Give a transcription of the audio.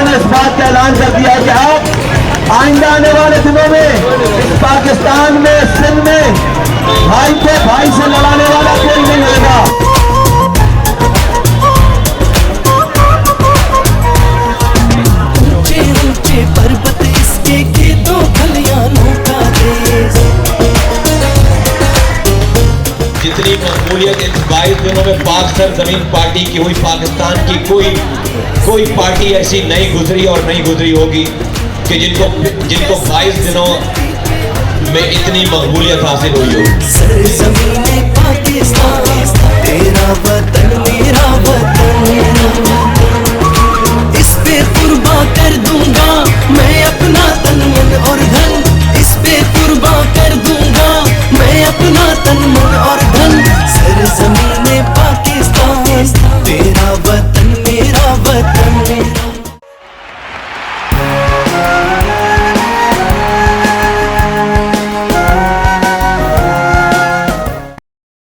ने इस बात का ऐलान कर दिया कि अब आइंदा आने वाले दिनों में इस पाकिस्तान में, सिंध में भाई को भाई से लड़ाने वाला कोई नहीं होगा। ऊंचे ऊंचे पर्वत इसके खेतों खलियानों का देश। जितनी मकबूलियत इन 22 दिनों में पाक सरजमीन पार्टी की हुई, पाकिस्तान की कोई पार्टी ऐसी नहीं गुजरी और नहीं गुजरी होगी कि जिनको 22 दिनों में इतनी मकबूलियत हासिल हुई हो। सरजमीने पाकिस्तान तेरा वतन मेरा वतन, इस पे कुर्बा कर दूंगा मैं अपना तन मन और धन, इस पे कुर्बा कर दूंगा मैं अपना तन मन और धन। सरजमीने पाकिस्तान तेरा वतन